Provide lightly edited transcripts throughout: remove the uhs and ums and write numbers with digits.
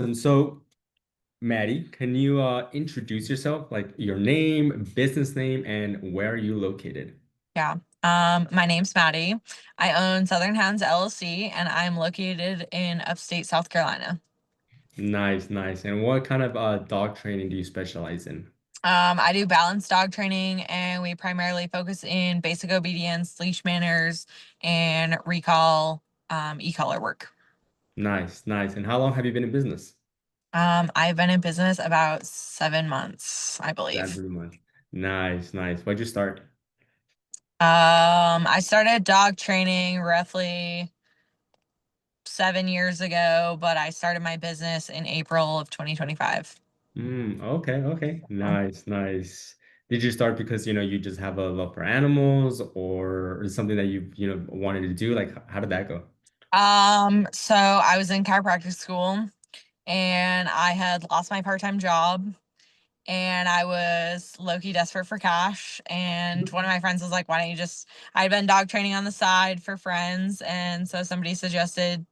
And so, Maddie, can you introduce yourself, like your name, business name, and where are you located? Yeah. My name's Maddie. I own Southern Hounds LLC and I'm located in upstate South Carolina. Nice, nice. And what kind of dog training do you specialize in? I do balanced dog training and we primarily focus in basic obedience, leash manners, and recall, e-collar work. Nice, nice. And how long have you been in business? I've been in business about 7 months, I believe. 7 months. Nice, nice. Why'd you start? I started dog training roughly 7 years ago, but I started my business in April of 2025. Okay, okay. Nice, nice. Did you start because, you just have a love for animals or something that you wanted to do? Like, how did that go? So I was in chiropractic school and I had lost my part-time job and I was low-key desperate for cash. And one of my friends was like, why don't you just, I'd been dog training on the side for friends. And so somebody suggested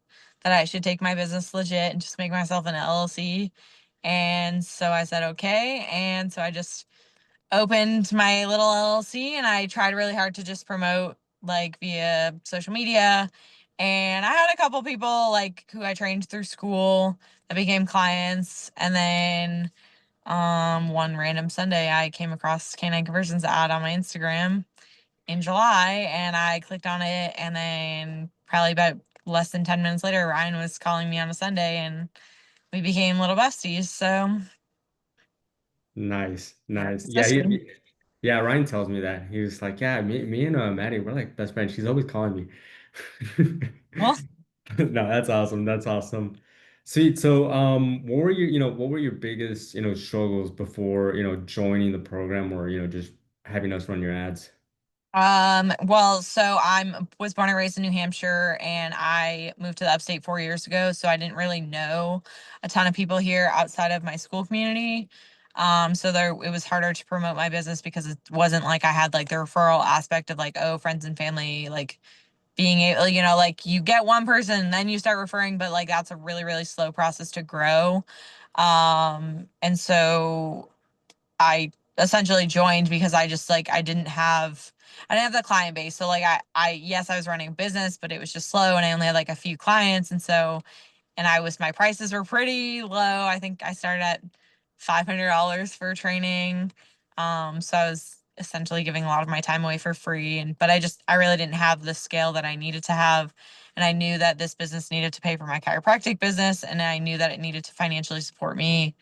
that I should take my business legit and just make myself an LLC. And so I said, okay. And so I just opened my little LLC and I tried really hard to just promote like via social media. And I had a couple people like who I trained through school that became clients. And then one random Sunday I came across Canine Conversions ad on my Instagram in July and I clicked on it and then probably about less than 10 minutes later Ryan was calling me on a Sunday and we became little besties. So Nice, nice. that's Yeah, history. yeah, Ryan tells me that. He was like, yeah, me and Maddie, we're like best friends. She's always calling me. Well, No, that's awesome. That's awesome. Sweet. So, what were your biggest, struggles before, joining the program or, just having us run your ads? well, so I'm was born and raised in New Hampshire and I moved to the upstate 4 years ago, so I didn't really know a ton of people here outside of my school community. So there it was harder to promote my business because it wasn't like I had like the referral aspect of like, oh, friends and family, like being able, like you get one person, then you start referring, but like that's a really, really slow process to grow. And so I essentially joined because I just like I didn't have the client base. So like I yes, I was running a business, but it was just slow and I only had like a few clients. And so and my prices were pretty low. I think I started at $500 for training. So I was essentially giving a lot of my time away for free. And but I really didn't have the scale that I needed to have. And I knew that this business needed to pay for my chiropractic business, and I knew that it needed to financially support me.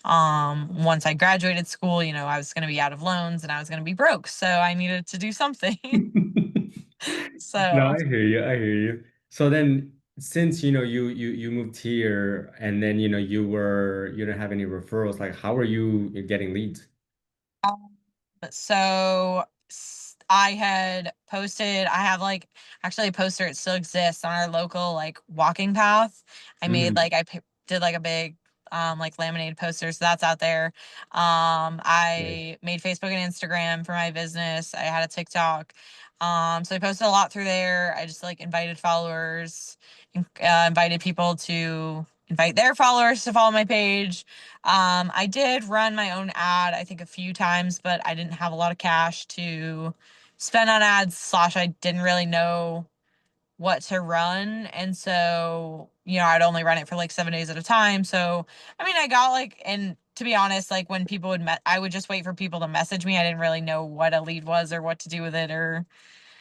Once I graduated school, I was going to be out of loans and I was going to be broke. So I needed to do something. No, So I hear you. I hear you. So then since you moved here and then you didn't have any referrals, like how are you getting leads? I had posted, I have like actually a poster, it still exists on our local like walking path. I made Hmm. like, did like a big, like laminated poster. So that's out there. I made Facebook and Instagram for my business. I had a TikTok. So I posted a lot through there. I just like invited followers, invited people to invite their followers to follow my page. I did run my own ad, I think a few times, but I didn't have a lot of cash to spend on ads, slash, I didn't really know what to run. And so, I'd only run it for like 7 days at a time. So, I mean, I got like, and to be honest, like when people I would just wait for people to message me. I didn't really know what a lead was or what to do with it, or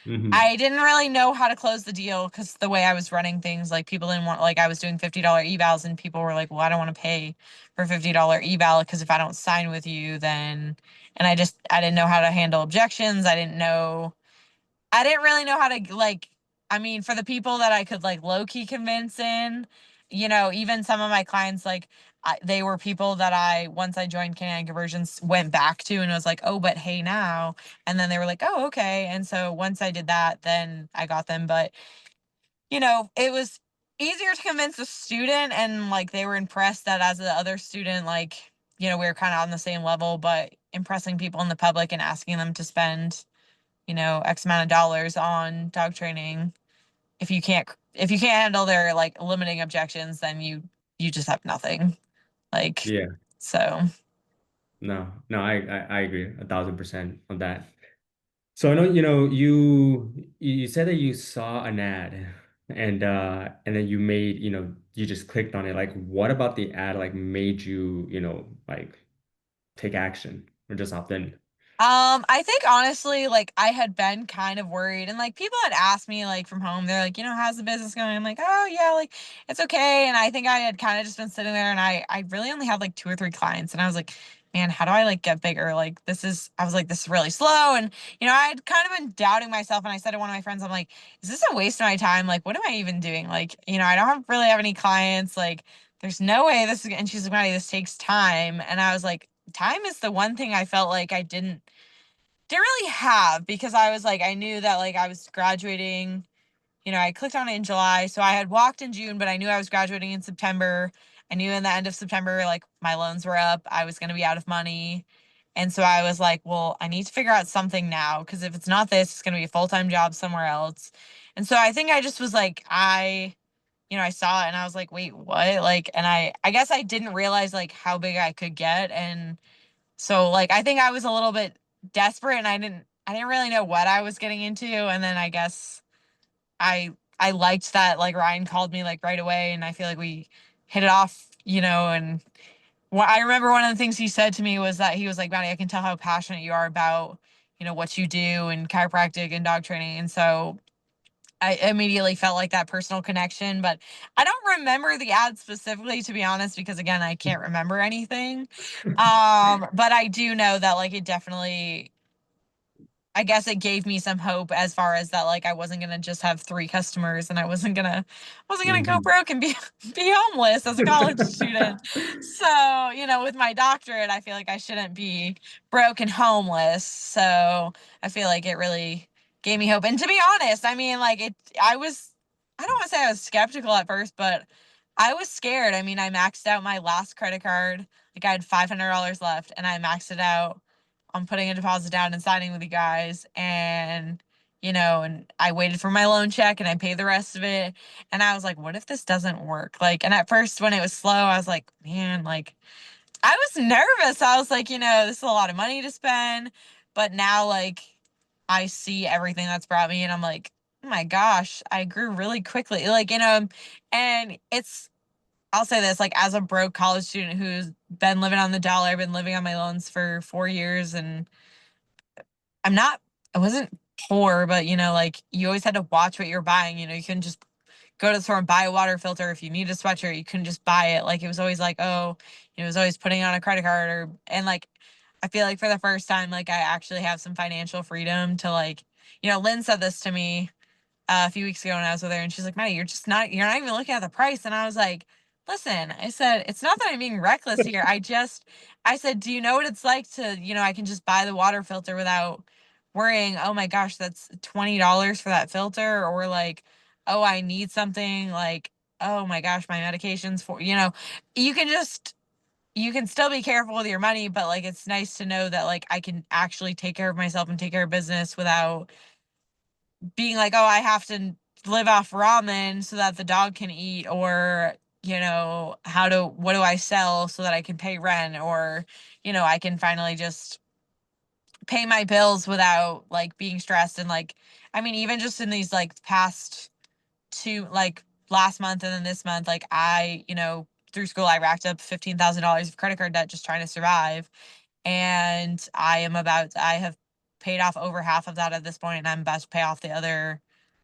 Hmm. I didn't really know how to close the deal because the way I was running things, like people didn't want, like I was doing $50 evals and people were like, well, I don't want to pay for $50 eval because if I don't sign with you, then, and I didn't know how to handle objections. I didn't really know how to like, I mean, for the people that I could like low key convince in, even some of my clients, like they were people that once I joined Canine Conversions, went back to and was like, oh, but hey now. And then they were like, oh, okay. And so once I did that, then I got them. But, it was easier to convince a student and like they were impressed that as the other student, like, we were kind of on the same level, but impressing people in the public and asking them to spend X amount of dollars on dog training. If you can't handle their like limiting objections, then you you just have nothing. Like, Yeah. so. No, no, I agree 1,000% on that. So I know, you said that you saw an ad and then you made, you just clicked on it. Like what about the ad like made you, like take action or just opt in? I think honestly, like I had been kind of worried, and like people had asked me like from home, they're like, how's the business going? I'm like, oh yeah, like it's okay. And I think I had kind of just been sitting there, and I really only had like 2 or 3 clients, and I was like, man, how do I like get bigger? Like I was like, this is really slow, and I had kind of been doubting myself, and I said to one of my friends, I'm like, is this a waste of my time? Like, what am I even doing? Like, I don't really have any clients. Like, there's no way this is. And she's like, Maddie, this takes time, and I was like, time is the one thing I felt like I didn't really have, because I was like, I knew that like I was graduating. I clicked on it in July. So I had walked in June, but I knew I was graduating in September. I knew in the end of September, like my loans were up. I was going to be out of money. And so I was like, well, I need to figure out something now, because if it's not this, it's going to be a full-time job somewhere else. And so I think I just was like, I saw it and I was like, wait, what? Like, and I guess I didn't realize like how big I could get. And so like I think I was a little bit desperate, and I didn't really know what I was getting into. And then I guess I liked that like Ryan called me like right away, and I feel like we hit it off, and I remember one of the things he said to me was that he was like, Maddie, I can tell how passionate you are about, what you do and chiropractic and dog training. And so I immediately felt like that personal connection, but I don't remember the ad specifically, to be honest, because again, I can't remember anything. But I do know that like it definitely, I guess it gave me some hope as far as that like I wasn't gonna just have 3 customers, and I wasn't gonna go Mhm. broke and be be homeless as a college student. So, with my doctorate, I feel like I shouldn't be broke and homeless. So I feel like it really gave me hope. And to be honest, I mean like I don't want to say I was skeptical at first, but I was scared. I mean, I maxed out my last credit card. Like I had $500 left, and I maxed it out on putting a deposit down and signing with you guys. And I waited for my loan check and I paid the rest of it. And I was like, what if this doesn't work? Like, and at first when it was slow, I was like, man, like I was nervous. I was like, this is a lot of money to spend. But now like I see everything that's brought me, and I'm like, oh my gosh, I grew really quickly. Like, and I'll say this, like as a broke college student who's been living on the dollar, I've been living on my loans for 4 years, and I'm not, I wasn't poor, but like you always had to watch what you're buying. You couldn't just go to the store and buy a water filter. If you need a sweatshirt, you couldn't just buy it. Like it was always like, oh, it was always putting on a credit card, and like, I feel like for the first time, like I actually have some financial freedom to like, Lynn said this to me a few weeks ago when I was with her, and she's like, Maddie, you're not even looking at the price. And I was like, listen, I said, it's not that I'm being reckless here. I said, do you know what it's like to, I can just buy the water filter without worrying, oh my gosh, that's $20 for that filter, or like, oh, I need something like, oh my gosh, my medications for, you can just, you can still be careful with your money, but like, it's nice to know that like I can actually take care of myself and take care of business without being like, oh, I have to live off ramen so that the dog can eat, or, what do I sell so that I can pay rent, or, I can finally just pay my bills without like being stressed. And like, I mean, even just in these like past two, like last month and then this month, like through school, I racked up $15,000 of credit card debt just trying to survive. And I have paid off over half of that at this point, and I'm about to pay off the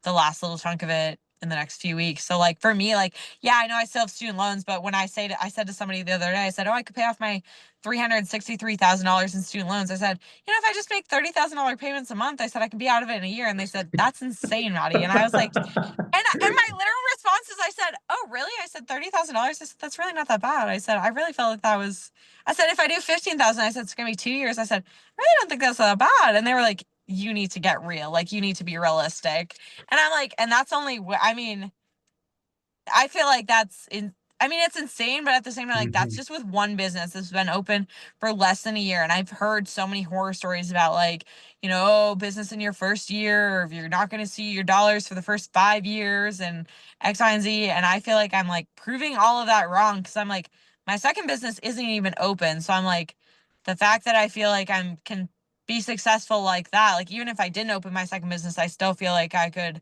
last little chunk of it in the next few weeks. So like for me, like, yeah, I know I still have student loans, but I said to somebody the other day, I said, oh, I could pay off my $363,000 in student loans. I said, if I just make $30,000 payments a month, I said I can be out of it in a year. And they said, that's insane, Maddie. And I was like, and my literal response is, I said, "Oh, really?" I said, $30,000. I said, "That's really not that bad." I said, "I really felt like that was." I said, "If I do 15,000, I said it's gonna be 2 years." I said, "I really don't think that's that bad." And they were like, "You need to get real. Like, you need to be realistic." And I'm like, and that's only. I mean, I feel like that's in. I mean, it's insane, but at the same time, like that's Hmm. just with one business that's been open for less than a year. And I've heard so many horror stories about like, oh, business in your first year, or if you're not going to see your dollars for the first 5 years and X, Y, and Z. And I feel like I'm like proving all of that wrong because I'm like, my second business isn't even open. So I'm like, the fact that I feel like I'm can be successful like that, like even if I didn't open my second business, I still feel like I could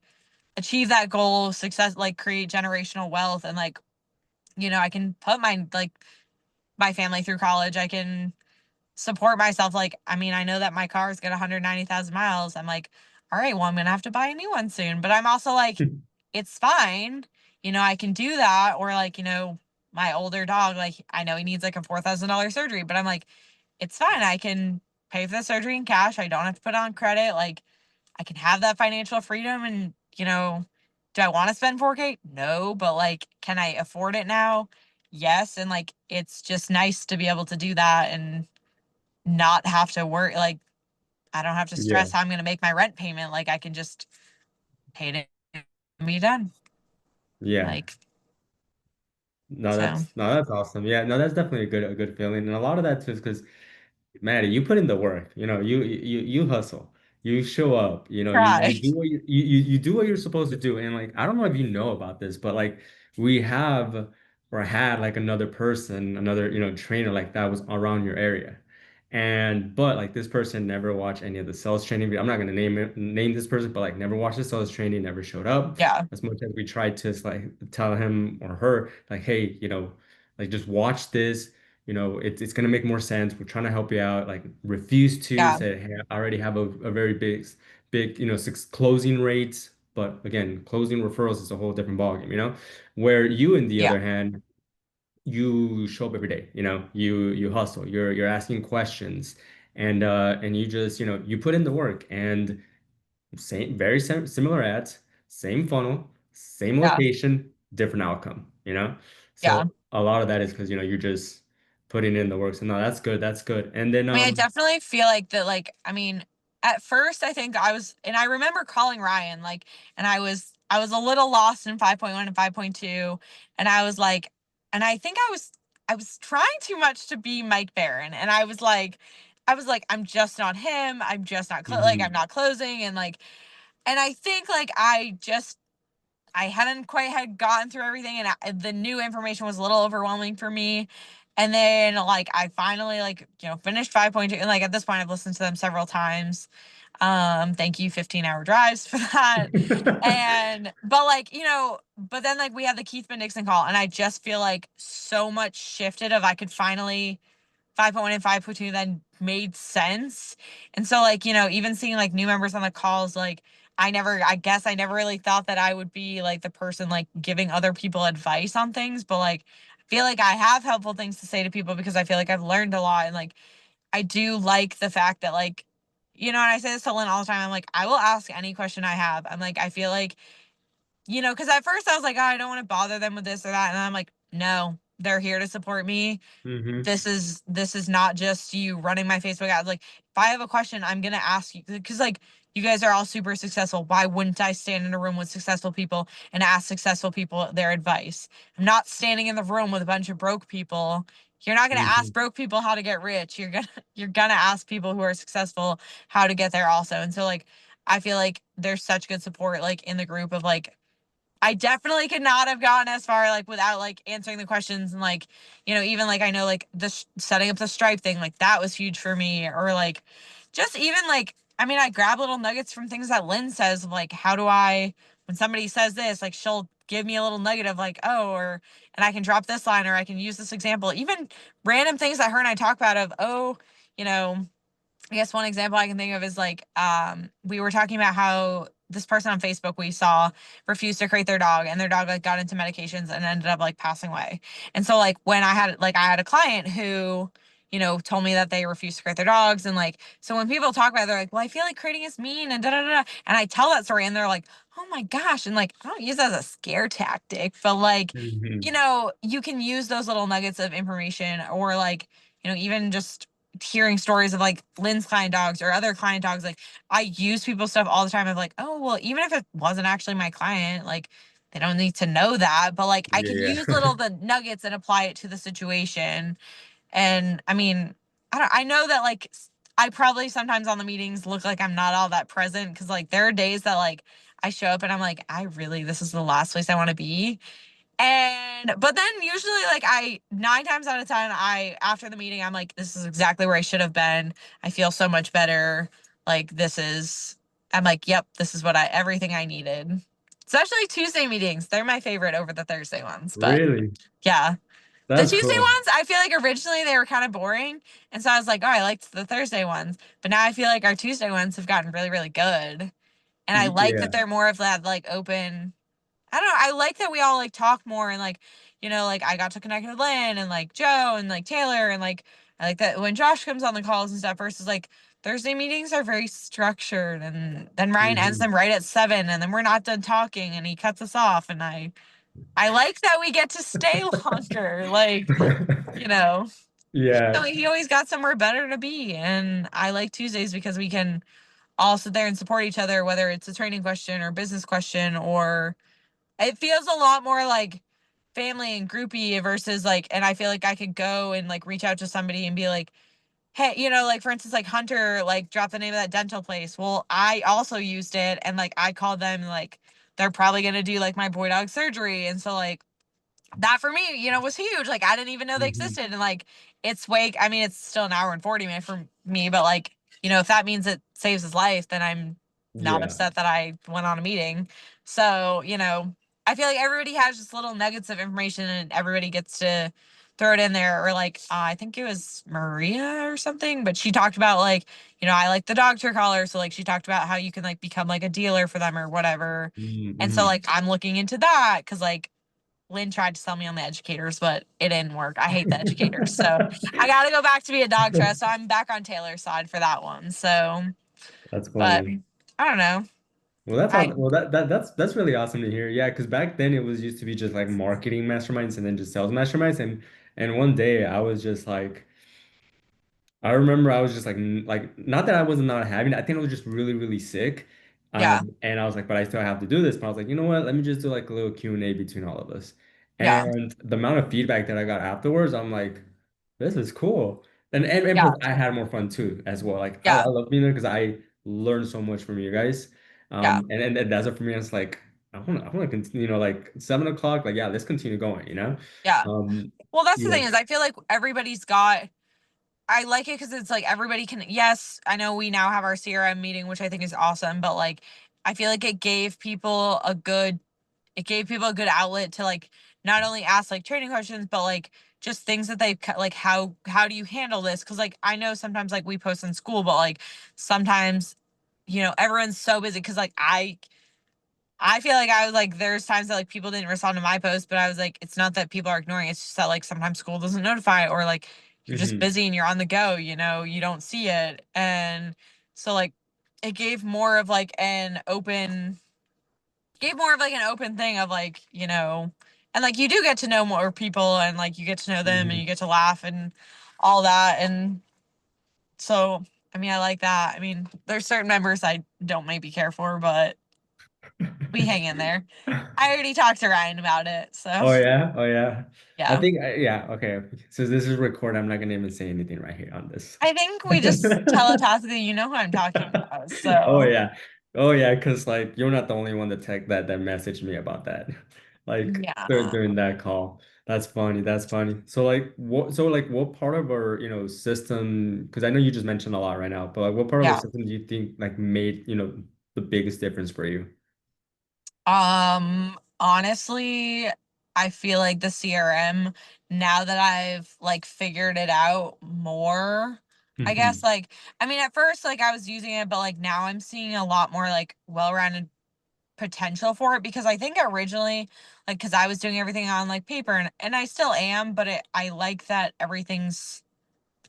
achieve that goal, success, like create generational wealth and like I can put my family through college. I can support myself. Like, I mean, I know that my car's got 190,000 miles. I'm like, all right, well, I'm gonna have to buy a new one soon. But I'm also like, it's fine. I can do that. Or like, my older dog, like I know he needs like a $4,000 surgery, but I'm like, it's fine. I can pay for the surgery in cash. I don't have to put on credit. Like I can have that financial freedom and, do I want to spend 4K? No, but like, can I afford it now? Yes. And like, it's just nice to be able to do that and not have to worry. Like, I don't have to stress Yeah, how I'm going to make my rent payment. Like, I can just pay it and be done. yeah. Like, No, so that's awesome. Yeah, no, that's definitely a good feeling. And a lot of that's just because Maddie, you put in the work, you hustle, you show up, you try. do what you do what you're supposed to do. And like, I don't know if you know about this, but like we have or had like another person, another, trainer like that was around your area. And but like this person never watched any of the sales training. I'm not gonna name this person, but like never watched the sales training, never showed up. Yeah. As much as we tried to like tell him or her, like, hey, like just watch this, it's going to make more sense. We're trying to help you out. Like refuse to Yeah. say, hey, I already have a very big, six closing rates. But again, closing referrals is a whole different ballgame, where you, in the Yeah. other hand, you show up every day, you hustle, you're asking questions and you just, you put in the work and very similar ads, same funnel, same Yeah. location, different outcome, Yeah. So a lot of that is because, you're just putting in the work. So no, that's good. That's good. And then I mean, I definitely feel like that, like, I mean, at first I think and I remember calling Ryan, like, and I was a little lost in 5.1 and 5.2. And I was like, and I think I was trying too much to be Mike Barron. And I was like, I'm just not him. I'm just not, like, I'm Mhm. not closing. And I think, like, I hadn't quite had gotten through everything, and the new information was a little overwhelming for me. And then, like, I finally, like, finished 5.2, and like at this point, I've listened to them several times. Thank you, 15-hour drives for that. And but like, but then like we had the Keith Dixon call, and I just feel like so much shifted of I could finally 5.1 and 5.2 then made sense. And so like, even seeing like new members on the calls, like I guess I never really thought that I would be like the person like giving other people advice on things, but like I feel like I have helpful things to say to people because I feel like I've learned a lot. And like I do like the fact that like, and I say this to Lynn all the time, I'm like, I will ask any question I have. I'm like, I feel like, because at first I was like, oh, I don't want to bother them with this or that. And I'm like, no, they're here to support me. Mhm. This is not just you running my Facebook ads. Like, if I have a question, I'm gonna ask you because like you guys are all super successful. Why wouldn't I stand in a room with successful people and ask successful people their advice? I'm not standing in the room with a bunch of broke people. You're not gonna ask Mhm. broke people how to get rich. You're gonna ask people who are successful how to get there also. And so like I feel like there's such good support like in the group of like I definitely could not have gotten as far like without like answering the questions and like even like I know like the setting up the Stripe thing like that was huge for me or like just even like I mean I grab little nuggets from things that Lynn says of, like how do I when somebody says this like she'll give me a little nugget of like oh or and I can drop this line or I can use this example even random things that her and I talk about of oh you know I guess one example I can think of is like we were talking about how this person on Facebook we saw refused to crate their dog and their dog like got into medications and ended up like passing away. And so like when I had a client who told me that they refused to crate their dogs and like so when people talk about it, they're like, well, I feel like crating is mean and da da da and I tell that story and they're like, oh my gosh, and like I don't use it as a scare tactic, but like Mhm. you can use those little nuggets of information or like even just hearing stories of like Lynn's client dogs or other client dogs. Like I use people's stuff all the time of like, oh, well, even if it wasn't actually my client, like they don't need to know that, but like I could Yeah, use yeah. little the nuggets and apply it to the situation. And I mean, I know that like I probably sometimes on the meetings look like I'm not all that present because like there are days that like I show up and I'm like, I really, this is the last place I want to be. And but then usually like I 9 times out of 10, I after the meeting, I'm like, this is exactly where I should have been. I feel so much better. Like this is I'm like, yep, this is what I everything I needed. Especially Tuesday meetings. They're my favorite over the Thursday ones. But Really? yeah. The That's Tuesday cool. ones, I feel like originally they were kind of boring. And so I was like, oh, I liked the Thursday ones. But now I feel like our Tuesday ones have gotten really, really good. And I like that Yeah. they're more of that like open. I don't know. I like that we all like talk more and like, like I got to connect with Lynn and like Joe and like Taylor and like I like that when Josh comes on the calls and stuff versus like Thursday meetings are very structured and then Ryan ends Hmm. them right at 7 and then we're not done talking and he cuts us off and I like that we get to stay longer. Like, you know, Yeah. he always got somewhere better to be. And I like Tuesdays because we can all sit there and support each other, whether it's a training question or business question, or it feels a lot more like family and groupy versus like, and I feel like I could go and like reach out to somebody and be like, hey, like for instance, like Hunter, like drop the name of that dental place. Well, I also used it and like I called them like, they're probably going to do like my boy dog surgery. And so like, that for me, was huge. Like I didn't even know they Hmm. existed. And like it's way I mean, it's still an hour and 40 minutes for me, but like, if that means it saves his life, then I'm not Yeah. upset that I went on a meeting. So, I feel like everybody has just little nuggets of information and everybody gets to throw it in there. Or like I think it was Maria or something, but she talked about like, I like the doctor collar. So like she talked about how you can like become like a dealer for them or whatever. And so Mm-hmm. like I'm looking into that because like Lynn tried to sell me on the educators, but it didn't work. I hate the educators. So I got to go back to be a dog trust. So I'm back on Taylor's side for that one. So, That's but funny. I don't know. Well, that's I, all. Well, that's really awesome to hear. Yeah, because back then it was used to be just like marketing masterminds and then just sales masterminds, and one day I was just like, I remember I was just like, not that I was not having it. I think I was just really, really sick. yeah, And I was like, but I still have to do this. But I was like, you know what? Let me just do like a little Q&A between all of us. yeah, And the amount of feedback that I got afterwards, I'm like, this is cool. And yeah, plus I had more fun too as well. Like I yeah, love being there because I learned so much from you guys. yeah, And that's it for me. It's like I want to continue, like 7 o'clock, like yeah, let's continue going, yeah. Um, Well, that's the yeah. thing is I feel like everybody's got, I like it because it's like everybody can, yes, I know we now have our CRM meeting, which I think is awesome, but like, I feel like it gave people a good outlet to like not only ask like training questions but like just things that they like how do you handle this because like I know sometimes like we post in school but like sometimes everyone's so busy because like I feel like I was like there's times that like people didn't respond to my post but I was like it's not that people are ignoring it's just that like sometimes school doesn't notify or like you're just Hmm. busy and you're on the go you don't see it and so like it gave more of like an open thing of like, and like you do get to know more people and like you get to know them and Hmm. you get to laugh and all that. And so, I mean, I like that. I mean, there's certain members I don't maybe care for, but we hang in there. I already talked to Ryan about it. So, Oh yeah, oh yeah. I yeah. think yeah, okay. So this is recorded. I'm not gonna even say anything right here on this. I think we just telepathically, you know who I'm talking about. Oh So, yeah. Oh yeah, because like you're not the only one that that messaged me about that. Like yeah. during that call. That's funny. That's funny. So like what part of our, system, because I know you just mentioned a lot right now, but like what part of our Yeah. system do you think like made, the biggest difference for you? Honestly, I feel like the CRM, now that I've like figured it out more, I guess Hmm. like I mean at first like I was using it, but like now I'm seeing a lot more like well-rounded potential for it because I think originally like because I was doing everything on like paper and I still am, but I like that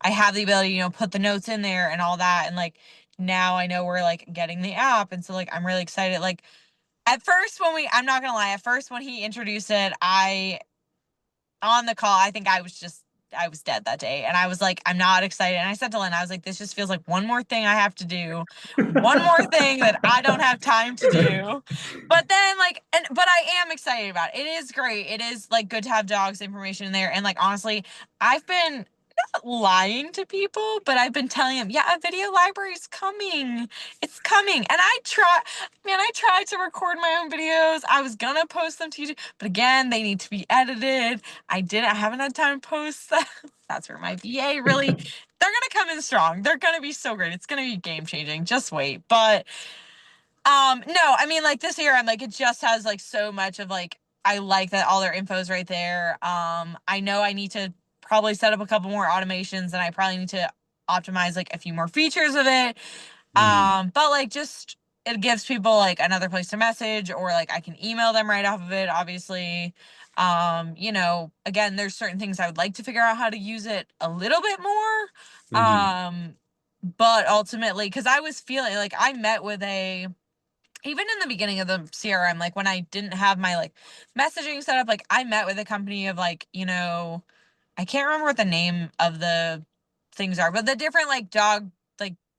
I have the ability, put the notes in there and all that and like now I know we're like getting the app and so like I'm really excited. Like at first, I'm not gonna lie, at first when he introduced it, on the call, I think I was just I was dead that day. And I was like, I'm not excited. And I said to Lynn, I was like, this just feels like one more thing I have to do, one more thing that I don't have time to do. But then like, but I am excited about it. It is great. It is like good to have dogs information in there. And like, honestly, I've been not lying to people, but I've been telling them, yeah, a video library is coming. It's coming. And I tried to record my own videos. I was gonna post them to YouTube, but again, they need to be edited. I haven't had time to post that. That's where my VA really, they're gonna come in strong. They're gonna be so great. It's gonna be game changing. Just wait. But no, I mean like this year I'm like it just has like so much of like I like that all their info's right there. I know I need to probably set up a couple more automations and I probably need to optimize like a few more features of it. Hmm. But like just it gives people like another place to message or like I can email them right off of it, obviously. Again, there's certain things I would like to figure out how to use it a little bit more. Hmm. But ultimately, because I was feeling like I met with a even in the beginning of the CRM, like when I didn't have my like messaging set up, like I met with a company of like, I can't remember what the name of the things are, but the different like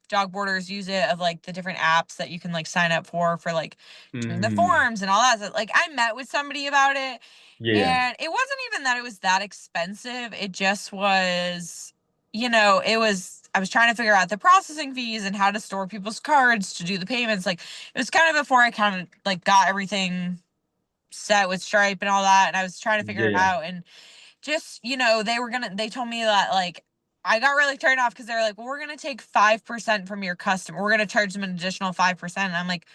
dog boarders use it of like the different apps that you can like sign up for like doing the Hmm. forms and all that. So, like I met with somebody about it Yeah, yeah. and it wasn't even that it was that expensive. It just was, I was trying to figure out the processing fees and how to store people's cards to do the payments. Like it was kind of before I kind of like got everything set with Stripe and all that. And I was trying to figure Yeah, it yeah. out. And just they told me that like I got really turned off because they were like, well, we're gonna take 5% from your customer, we're gonna charge them an additional 5%. And I'm like,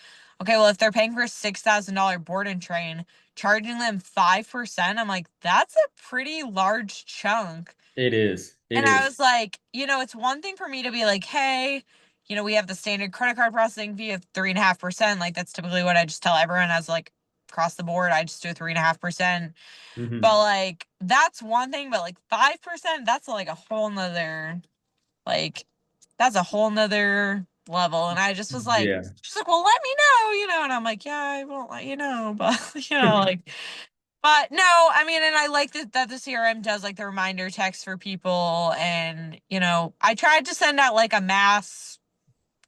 okay, well, if they're paying for a $6,000 board and train, charging them 5%, I'm like, that's a pretty large chunk. It is. It And I is. was like, it's one thing for me to be like, hey, we have the standard credit card processing fee of 3.5%. Like that's typically what I just tell everyone as like across the board. I just do 3.5%. But Hmm. like that's one thing, but like 5%, that's like a whole nother like that's a whole nother level. And I just was like, Yeah. she's like, well, let me know, and I'm like, yeah, I won't let you know, but like but no, I mean, and I like that the CRM does like the reminder text for people. And, I tried to send out like a mass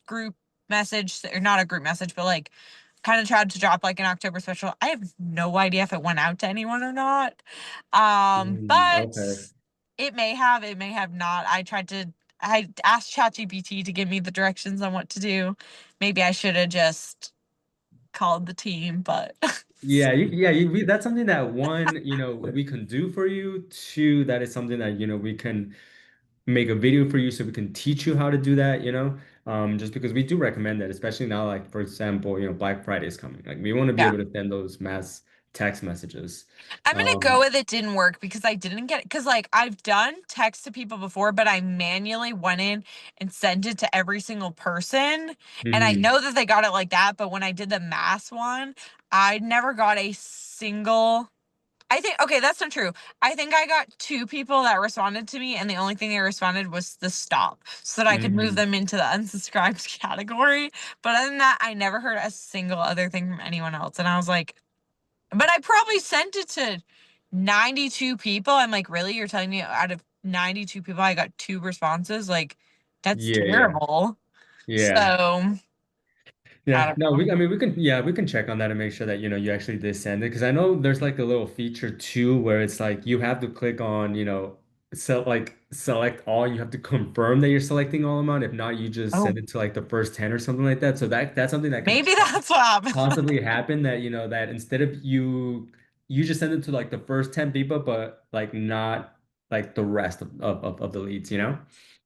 group message, or not a group message, but like kind of tried to drop like an October special. I have no idea if it went out to anyone or not. But Okay. it may have not. I asked ChatGPT to give me the directions on what to do. Maybe I should have just called the team, but Yeah, that's something that one, we can do for you. Two, that is something that, we can make a video for you so we can teach you how to do that, just because we do recommend that, especially now, like, for example, Black Friday is coming. Like, we want to be yeah. able to send those mass text messages. I'm gonna go Um, with it didn't work because I didn't get it. Because like I've done text to people before, but I manually went in and sent it to every single person. And I mhm. know that they got it like that, but when I did the mass one, I never got a single. I think okay, that's not true. I think I got two people that responded to me, and the only thing they responded was the stop, so that I could move Mhm. them into the unsubscribed category. But other than that, I never heard a single other thing from anyone else. And I was like, but I probably sent it to 92 people. I'm like, really? You're telling me out of 92 people, I got two responses? Like, that's Yeah, yeah, terrible. yeah. So, I Yeah, don't no, know. I mean, we can check on that and make sure that, you actually did send it. Because I know there's like a little feature too where it's like you have to click on, select all. You have to confirm that you're selecting all amount. If not, you just Oh, send it to like the first 10 or something like that. So that's something that can maybe that's what happened. possibly happen, that, that instead of you just send it to like the first 10 people, but like not like the rest of the leads.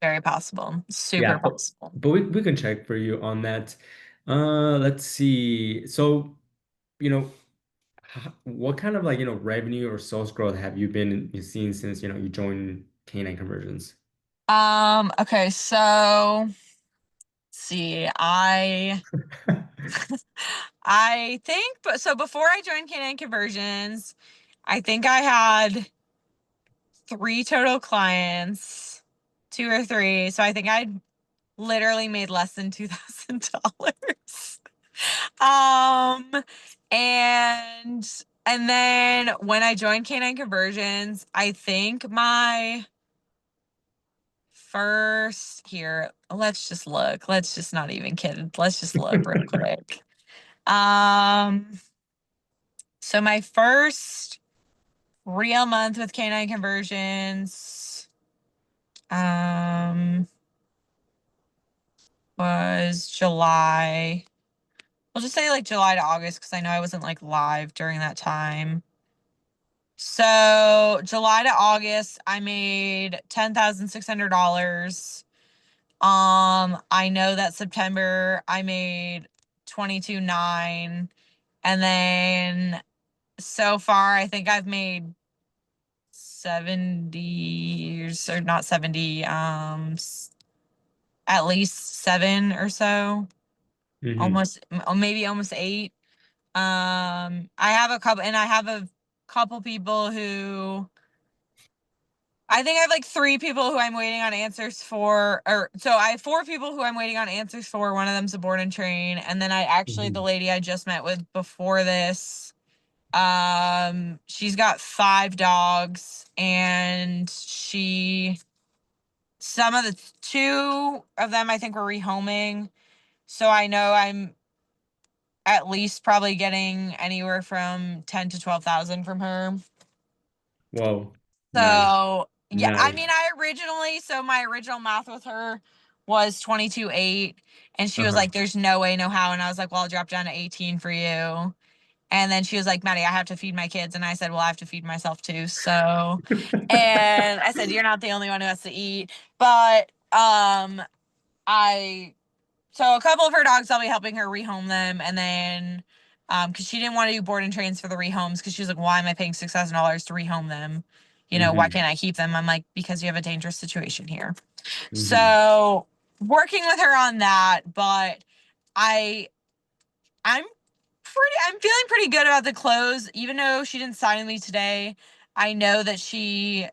Very possible. Yeah, Super but possible. we can check for you on that. Let's see. So, you know, what kind of like, revenue or sales growth have you been seeing since, you joined Canine Conversions? Okay, so see, I think, but so before I joined Canine Conversions, I think I had three total clients, two or three. So I think I literally made less than $2,000. Um, and then when I joined Canine Conversions, I think my first here, let's just look. Let's just not even kid. Let's just look real quick. Um, so my first real month with Canine Conversions um was July. We'll just say like July to August because I know I wasn't like live during that time. So July to August, I made $10,600. I know that September I made 22.9, and then so far I think I've made 70 or not 70, at least 7 or so, Hmm. almost maybe almost 8. I have a couple people who I think I have like 3 people who I'm waiting on answers for, or so I have 4 people who I'm waiting on answers for. One of them's a board and train, and then I actually the Hmm. lady I just met with before this, she's got 5 dogs, and some of the 2 of them I think were rehoming, so I know I'm at least probably getting anywhere from 10 to 12,000 from her. Whoa. Nice. So, yeah, I Nice. mean, my original math with her was 22.8, and she was Uh-huh. like, there's no way, no how. And I was like, well, I'll drop down to 18 for you. And then she was like, Maddie, I have to feed my kids. And I said, well, I have to feed myself too. So, and I said, you're not the only one who has to eat. But, I so a couple of her dogs, I'll be helping her rehome them, and then because she didn't want to do board and trains for the rehomes because she was like, why am I paying $6,000 to rehome them? Why Hmm. can't I keep them? I'm like, because you have a dangerous situation here. Hmm. So working with her on that, but I I'm I'm feeling pretty good about the close, even though she didn't sign with me today. I know that she's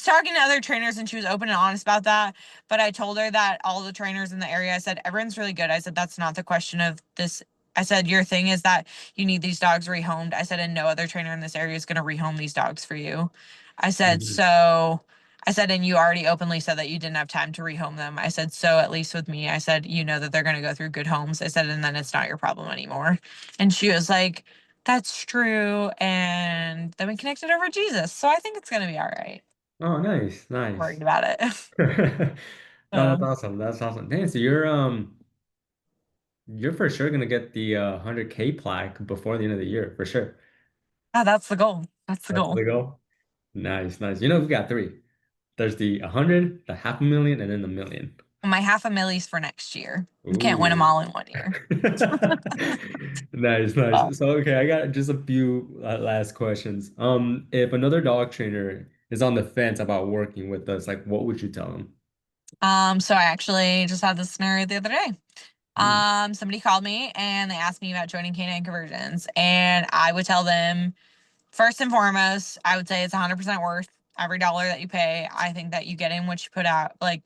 talking to other trainers and she was open and honest about that. But I told her that all the trainers in the area, I said, everyone's really good. I said, that's not the question of this. I said, your thing is that you need these dogs rehomed. I said, and no other trainer in this area is going to rehome these dogs for you. I said, Hmm. so I said, and you already openly said that you didn't have time to rehome them. I said, so at least with me, I said, you know that they're going to go through good homes. I said, and then it's not your problem anymore. And she was like, that's true. And then we connected over Jesus. So I think it's going to be all right. Oh, nice. Nice. Worried about it. No, that's So, awesome. That's awesome. Dang, so you're for sure gonna get the 100K plaque before the end of the year, for sure. yeah, that's the goal. That's the That's goal. the goal. Nice, nice. You know, we got three. There's the 100, the 500,000, and then the million. My half a millies for next year. You can't win them Ooh. all in one year. Nice, Uh, nice. So, okay, I got just a few last questions. If another dog trainer is on the fence about working with us, like, what would you tell them? so I actually just had this scenario the other day. Mm, Somebody called me and they asked me about joining Canine Conversions, and I would tell them first and foremost, I would say it's 100% worth every dollar that you pay. I think that you get in what you put out. Like,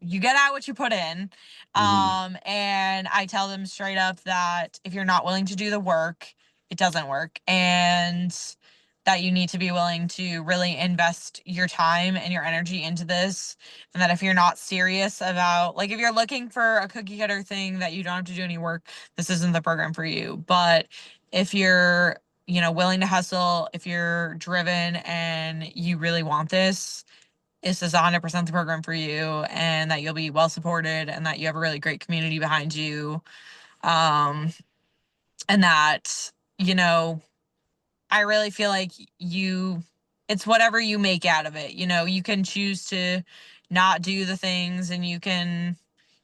you get out what you put in. mm-hmm, And I tell them straight up that if you're not willing to do the work, it doesn't work. And that you need to be willing to really invest your time and your energy into this. And that if you're not serious about, like, if you're looking for a cookie cutter thing that you don't have to do any work, this isn't the program for you. But if you're, willing to hustle, if you're driven and you really want this is 100% the program for you, and that you'll be well supported, and that you have a really great community behind you. Um, and that, you know, I really feel like it's whatever you make out of it. You can choose to not do the things, and you can,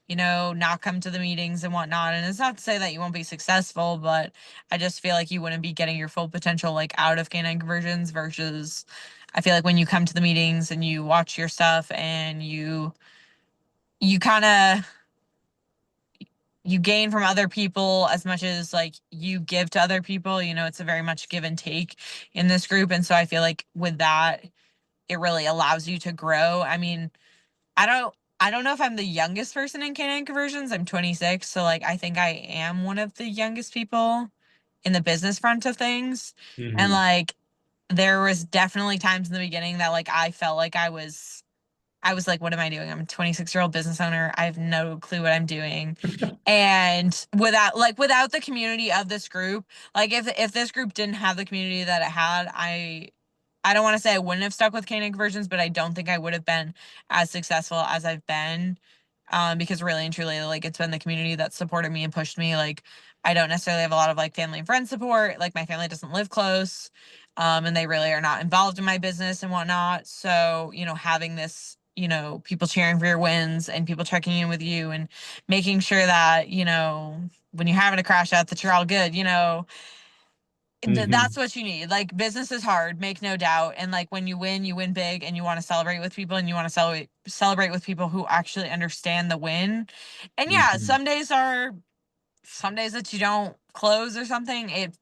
not come to the meetings and whatnot. And it's not to say that you won't be successful, but I just feel like you wouldn't be getting your full potential like out of canine conversions versus I feel like when you come to the meetings and you watch your stuff and you kind of you gain from other people as much as like you give to other people. It's a very much give and take in this group. And so I feel like with that, it really allows you to grow. I mean, I don't know if I'm the youngest person in canine conversions. I'm 26, so like I think I am one of the youngest people in the business front of things. And mm-hmm. like there was definitely times in the beginning that like I felt like I was like, what am I doing? I'm a 26-year-old business owner. I have no clue what I'm doing. And without the community of this group, like if this group didn't have the community that it had, I don't want to say I wouldn't have stuck with Canine Conversions, but I don't think I would have been as successful as I've been. Because really and truly, like it's been the community that supported me and pushed me. Like I don't necessarily have a lot of like family and friend support. Like my family doesn't live close, and they really are not involved in my business and whatnot. So, having this, people cheering for your wins and people checking in with you and making sure that, when you're having a crash out that you're all good, that's Hmm. what you need. Like business is hard, make no doubt. And like when you win big and you want to celebrate with people and you want to celebrate with people who actually understand the win. And yeah, Hmm. some days that you don't close or something. It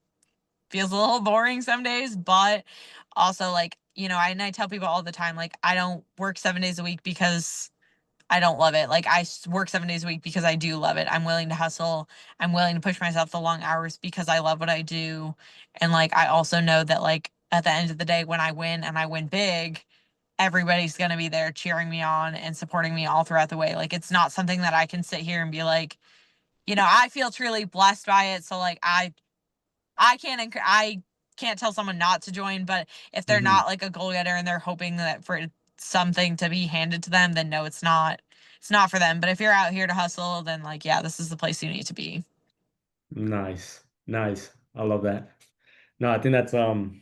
feels a little boring some days, but also like, I tell people all the time, like I don't work 7 days a week because I don't love it. Like work 7 days a week because I do love it. I'm willing to hustle. I'm willing to push myself the long hours because I love what I do. And like I also know that like at the end of the day when I win and I win big, everybody's going to be there cheering me on and supporting me all throughout the way. Like it's not something that I can sit here and be like, I feel truly blessed by it. So like I can't tell someone not to join, but if they're Hmm. not like a goal getter and they're hoping that for something to be handed to them, then no, it's not. It's not for them. But if you're out here to hustle, then like yeah, this is the place you need to be. Nice. Nice. I love that. No, I think that's no,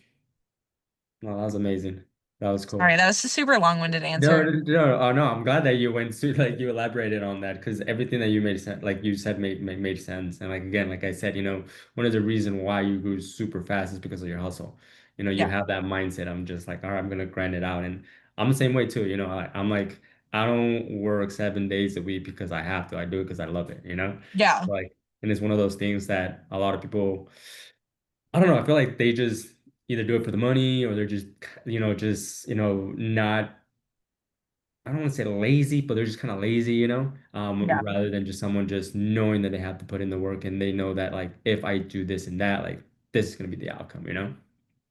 that was amazing. That was Sorry, cool. that was a super long-winded No, answer. no, no, oh, no, I'm glad that you went to like you elaborated on that because everything that you made sense, like you said, made sense. And like again, like I said, one of the reason why you grew super fast is because of your hustle. You Yeah. have that mindset. I'm just like, all right, I'm gonna grind it out, and I'm the same way too. I'm like, I don't work 7 days a week because I have to. I do it because I love it. Yeah. Like, and it's one of those things that a lot of people, I don't know. I feel like they just either do it for the money or they're just not. I don't want to say lazy, but they're just kind of lazy, Yeah. rather than just someone just knowing that they have to put in the work and they know that like if I do this and that, like this is gonna be the outcome.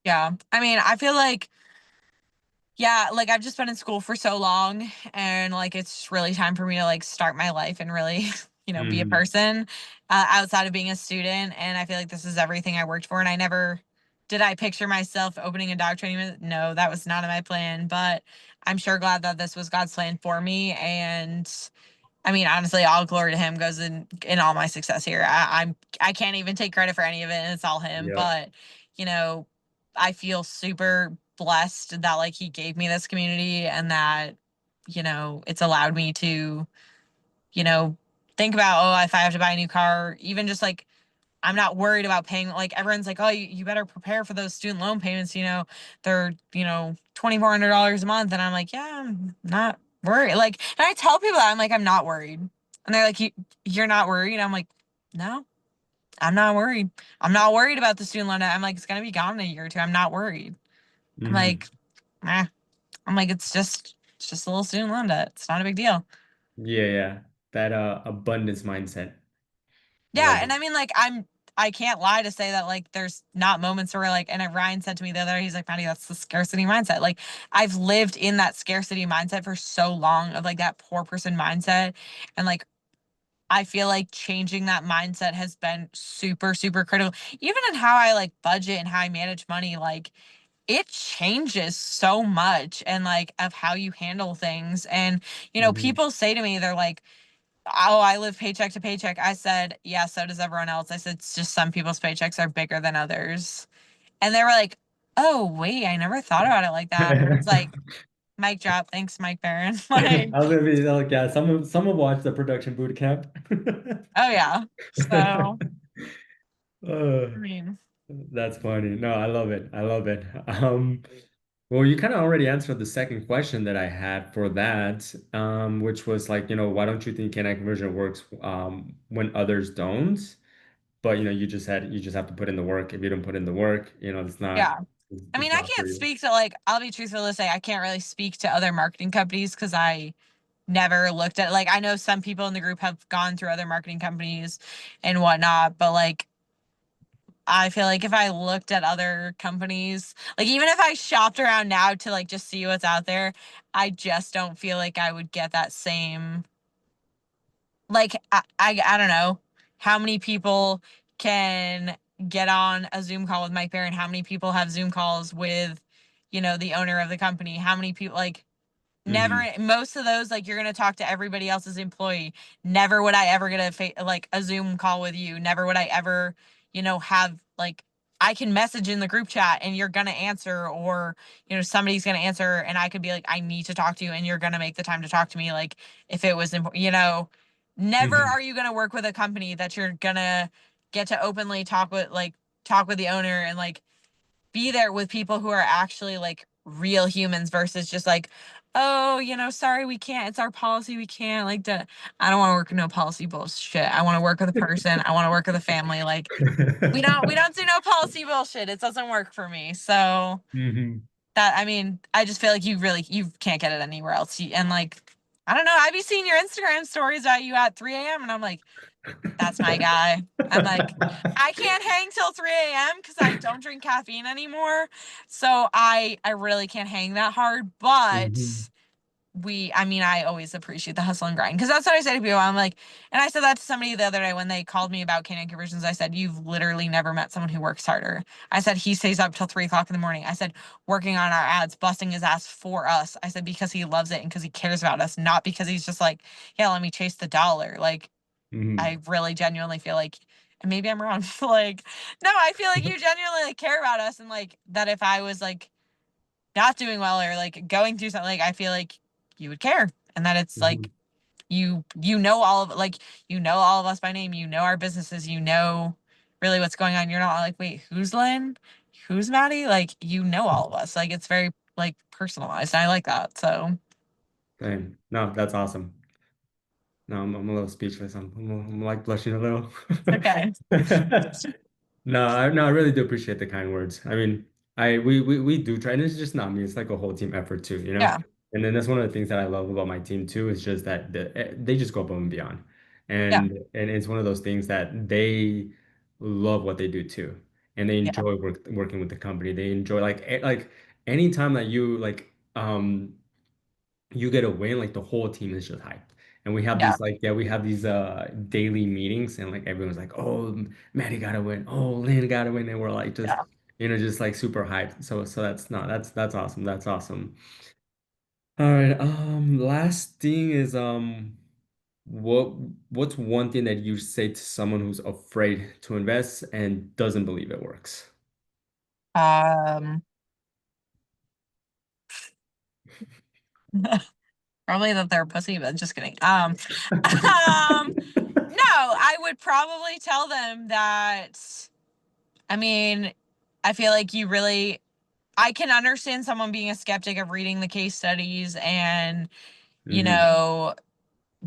Yeah. I mean, I feel like yeah, like I've just been in school for so long and like it's really time for me to like start my life and really, be a Hmm. person outside of being a student. And I feel like this is everything I worked for. And I never did I picture myself opening a dog training. No, that was not in my plan, but I'm sure glad that this was God's plan for me. And I mean, honestly, all glory to him goes in all my success here. I can't even take credit for any of it, and it's all him. Yeah. But you know, I feel super blessed that like he gave me this community and that it's allowed me to you know think about if I have to buy a new car, even just like I'm not worried about paying. Like everyone's like, oh, you better prepare for those student loan payments. They're $2,400 a month, and I'm like, yeah, I'm not worried. Like, and I tell people that I'm like, I'm not worried, and they're like, you're not worried. I'm like, no, I'm not worried. I'm not worried about the student loan debt. I'm like, it's gonna be gone in a year or two. I'm not worried. I'm Hmm. like, eh. I'm like, it's just a little student loan debt. It's not a big deal. Yeah, yeah. That abundance mindset. I Yeah, love and it. I mean, like, I can't lie to say that like there's not moments where like, and Ryan said to me the other day, he's like, Maddie, that's the scarcity mindset. Like, I've lived in that scarcity mindset for so long of like that poor person mindset, and like I feel like changing that mindset has been super super critical. Even in how I like budget and how I manage money, like it changes so much, and like of how you handle things. And Hmm. people say to me, they're like, oh, I live paycheck to paycheck. I said, yeah, so does everyone else. I said, it's just some people's paychecks are bigger than others. And they were like, oh, wait, I never thought about it like that. And I was like, mic drop. Thanks, Mike Barron. I Like, was gonna be like, yeah, someone watched the production boot camp. oh, yeah. So, Uh, I mean, that's funny. No, I love it. I love it. Well, you kind of already answered the second question that I had for that, which was like, why don't you think Canine conversion works when others don't? But you just have to put in the work. If you don't put in the work, yeah. I it's mean, I not for can't you. speak to like, I'll be truthful to say, I can't really speak to other marketing companies because I never looked at like, I know some people in the group have gone through other marketing companies and whatnot, but like, I feel like if I looked at other companies, like even if I shopped around now to like just see what's out there, I just don't feel like I would get that same, like I don't know how many people can get on a Zoom call with Mike Barron, how many people have Zoom calls with, the owner of the company, how many people like never, Hmm. most of those, like you're gonna talk to everybody else's employee. Never would I ever get like a Zoom call with you. Never would I ever, have like I can message in the group chat and you're gonna answer, or somebody's gonna answer and I could be like, I need to talk to you, and you're gonna make the time to talk to me. Like if it was important, never Hmm. are you gonna work with a company that you're gonna get to openly talk with the owner and like be there with people who are actually like real humans versus just like, oh, sorry, we can't. It's our policy. We can't. Like, I don't want to work with no policy bullshit. I want to work with a person. I want to work with a family. Like, we don't do no policy bullshit. It doesn't work for me. So Hmm. that, I mean, I just feel like you can't get it anywhere else. And like, I don't know. I be seeing your Instagram stories about you at 3 a.m. and I'm like, that's my guy. I'm like, I can't hang till 3 a.m. because I don't drink caffeine anymore. So I really can't hang that hard. Hmm. But I mean, I always appreciate the hustle and grind because that's what I say to people. I'm like, and I said that to somebody the other day when they called me about Canine Conversions. I said, you've literally never met someone who works harder. I said, he stays up till 3 o'clock in the morning. I said, working on our ads, busting his ass for us. I said, because he loves it and because he cares about us, not because he's just like, yeah, let me chase the dollar. Like, Hmm. I really genuinely feel like, and maybe I'm wrong, like, no, I feel like you genuinely like care about us and like that if I was like not doing well or like going through something, like I feel like you would care. And that it's like Hmm. you know all of like all of us by name, our businesses, really what's going on. You're not like, wait, who's Lynn? Who's Maddie? Like all of us. Like it's very like personalized. I like that. So Dang. No, that's awesome. No, I'm a little speechless. I'm like blushing a little. okay. No, I really do appreciate the kind words. I mean, we do try, and it's just not me. It's like a whole team effort too, you know? Yeah. And then that's one of the things that I love about my team too, is just that they just go above and beyond. Yeah. And it's one of those things that they love what they do too. And they Yeah. enjoy working with the company. They enjoy like anytime that you get a win, like the whole team is just hyped. And we have Yeah. these we have these daily meetings and like everyone's like, oh, Maddie got to win, oh, Lynn got to win, and we're like just Yeah. just like super hyped. So that's awesome. That's awesome. All right. Last thing is what what's one thing that you say to someone who's afraid to invest and doesn't believe it works? Um Probably that they're a pussy, but just kidding. No, I would probably tell them that, I mean, I feel like I can understand someone being a skeptic of reading the case studies and, you Hmm. know,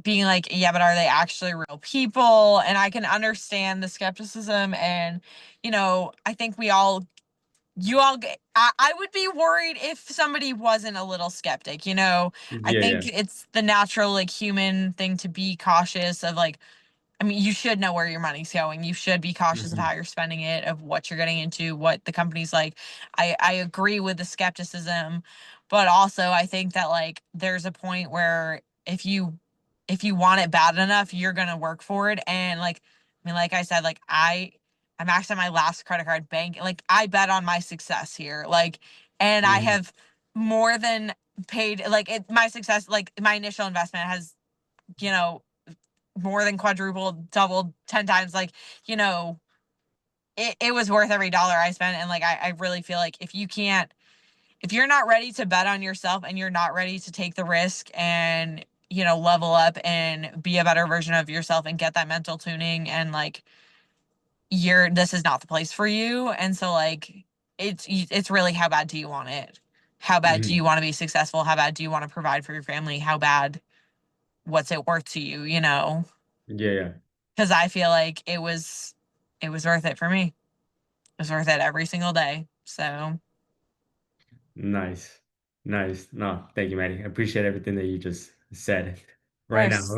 being like, yeah, but are they actually real people? And I can understand the skepticism. And, I think I would be worried if somebody wasn't a little skeptic, I Yeah, think yeah. it's the natural, like, human thing to be cautious of, like, I mean, you should know where your money's going. You should be cautious of how Hmm. you're spending it, of what you're getting into, what the company's like. I agree with the skepticism, but also I think that like there's a point where if you want it bad enough, you're gonna work for it. And like I mean, like I said, like I maxed out my last credit card bank. Like I bet on my success here. Like, and I Hmm. have more than paid like my success, like my initial investment has, you know, more than quadrupled, doubled, 10 times. Like, you know, it was worth every dollar I spent. And like, I really feel like if you're not ready to bet on yourself and you're not ready to take the risk and, level up and be a better version of yourself and get that mental tuning and like, this is not the place for you. And so like, it's really how bad do you want it? How bad do Hmm. you want to be successful? How bad do you want to provide for your family? How bad, what's it worth to you, Yeah, yeah. because I feel like it was worth it for me. It was worth it every single day. So, Nice. Nice. No, thank you, Maddie. I appreciate everything that you just said of right now. course.